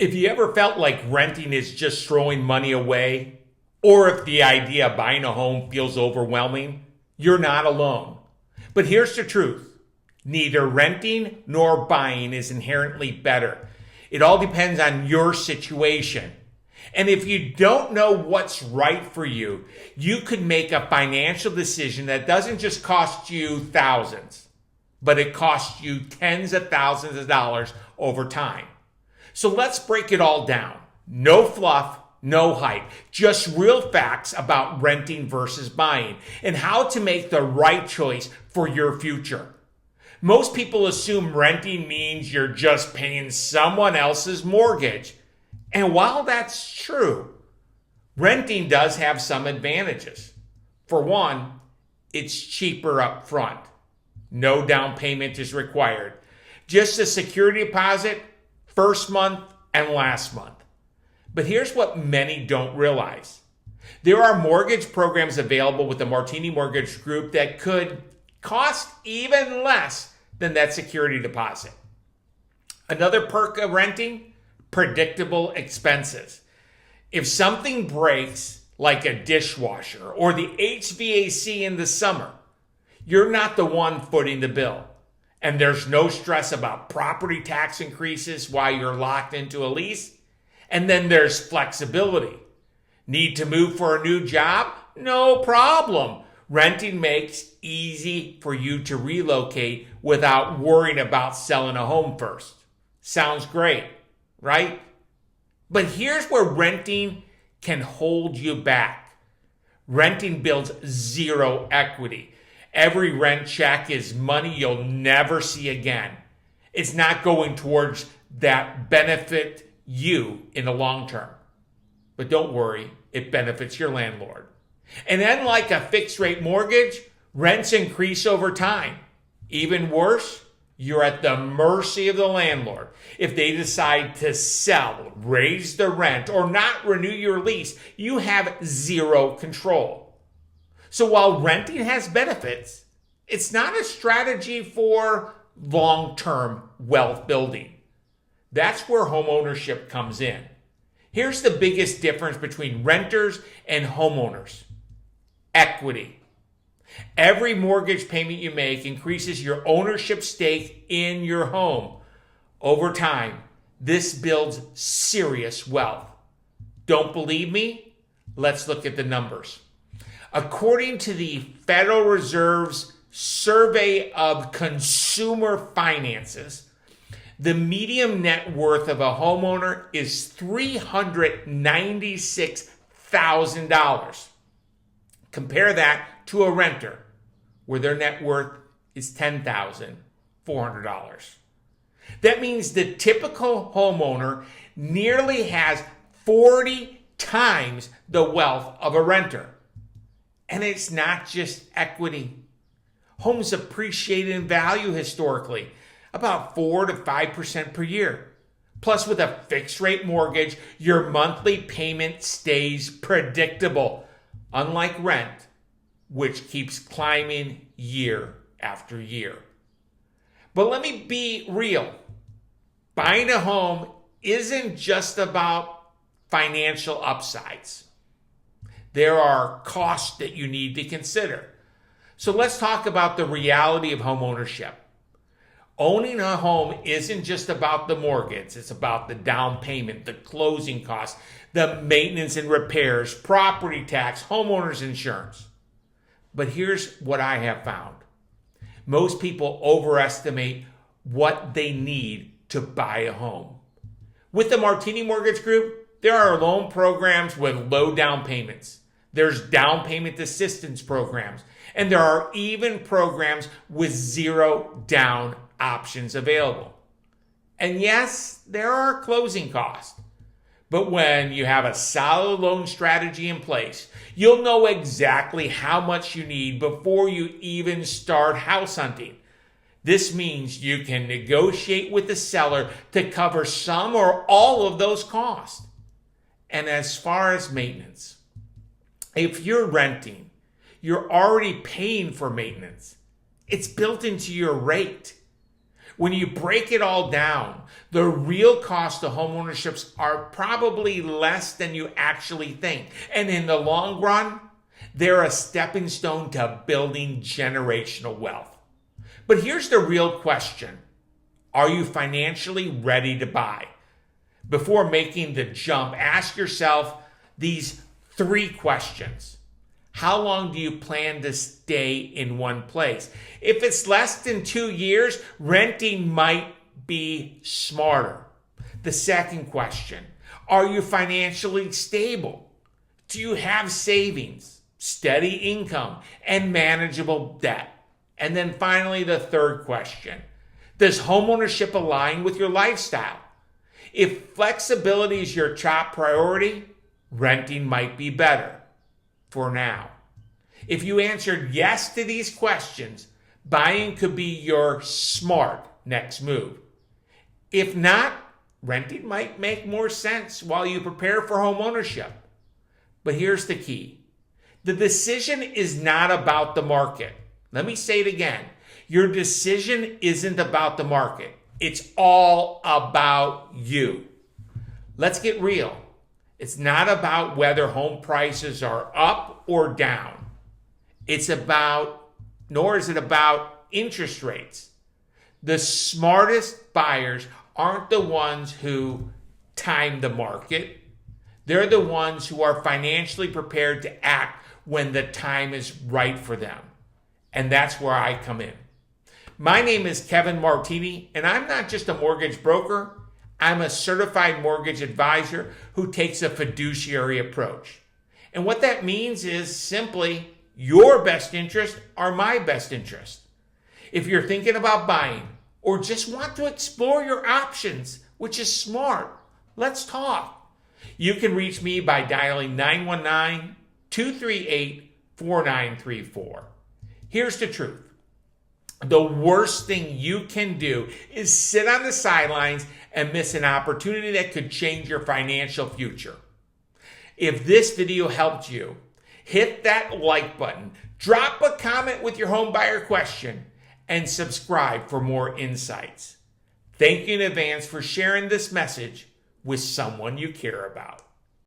If you ever felt like renting is just throwing money away, or if the idea of buying a home feels overwhelming, you're not alone. But here's the truth. Neither renting nor buying is inherently better. It all depends on your situation. And if you don't know what's right for you, you could make a financial decision that doesn't just cost you thousands, but it costs you tens of thousands of dollars over time. So let's break it all down. No fluff, no hype, just real facts about renting versus buying and how to make the right choice for your future. Most people assume renting means you're just paying someone else's mortgage. And while that's true, renting does have some advantages. For one, it's cheaper up front. No down payment is required. Just a security deposit, first month and last month. But here's what many don't realize. There are mortgage programs available with the Martini Mortgage Group that could cost even less than that security deposit. Another perk of renting, predictable expenses. If something breaks, like a dishwasher or the HVAC in the summer, you're not the one footing the bill. And there's no stress about property tax increases while you're locked into a lease. And then there's flexibility. Need to move for a new job? No problem. Renting makes easy for you to relocate without worrying about selling a home first. Sounds great, right? But here's where renting can hold you back. Renting builds zero equity. Every rent check is money you'll never see again. It's not going towards that benefit you in the long term. But don't worry, it benefits your landlord. And unlike a fixed rate mortgage, rents increase over time. Even worse, you're at the mercy of the landlord. If they decide to sell, raise the rent, or not renew your lease, you have zero control. So while renting has benefits, it's not a strategy for long-term wealth building. That's where homeownership comes in. Here's the biggest difference between renters and homeowners. Equity. Every mortgage payment you make increases your ownership stake in your home. Over time, this builds serious wealth. Don't believe me? Let's look at the numbers. According to the Federal Reserve's Survey of Consumer Finances, the median net worth of a homeowner is $396,000. Compare that to a renter, where their net worth is $10,400. That means the typical homeowner nearly has 40 times the wealth of a renter. And it's not just equity. Homes appreciate in value historically, about 4 to 5% per year. Plus, with a fixed rate mortgage, your monthly payment stays predictable, unlike rent, which keeps climbing year after year. But let me be real. Buying a home isn't just about financial upsides. There are costs that you need to consider. So let's talk about the reality of homeownership. Owning a home isn't just about the mortgage. It's about the down payment, the closing costs, the maintenance and repairs, property tax, homeowners insurance. But here's what I have found. Most people overestimate what they need to buy a home. With the Martini Mortgage Group, there are loan programs with low down payments. There's down payment assistance programs. And there are even programs with zero down options available. And yes, there are closing costs. But when you have a solid loan strategy in place, you'll know exactly how much you need before you even start house hunting. This means you can negotiate with the seller to cover some or all of those costs. And as far as maintenance, if you're renting, you're already paying for maintenance. It's built into your rate. When you break it all down, the real cost of homeownerships are probably less than you actually think. And in the long run, they're a stepping stone to building generational wealth. But here's the real question. Are you financially ready to buy? Before making the jump, ask yourself these 3 questions. How long do you plan to stay in one place? If it's less than 2 years, renting might be smarter. The second question, are you financially stable? Do you have savings, steady income, and manageable debt? And then finally, the third question, does homeownership align with your lifestyle? If flexibility is your top priority, renting might be better for now. If you answered yes to these questions, buying could be your smart next move. If not, renting might make more sense while you prepare for homeownership. But here's the key. The decision is not about the market. Let me say it again. Your decision isn't about the market. It's all about you. Let's get real. It's not about whether home prices are up or down. Nor is it about interest rates. The smartest buyers aren't the ones who time the market. They're the ones who are financially prepared to act when the time is right for them. And that's where I come in. My name is Kevin Martini, and I'm not just a mortgage broker. I'm a certified mortgage advisor who takes a fiduciary approach. And what that means is simply your best interests are my best interest. If you're thinking about buying or just want to explore your options, which is smart, let's talk. You can reach me by dialing 919-238-4934. Here's the truth. The worst thing you can do is sit on the sidelines and miss an opportunity that could change your financial future. If this video helped you, hit that like button, drop a comment with your home buyer question, and subscribe for more insights. Thank you in advance for sharing this message with someone you care about.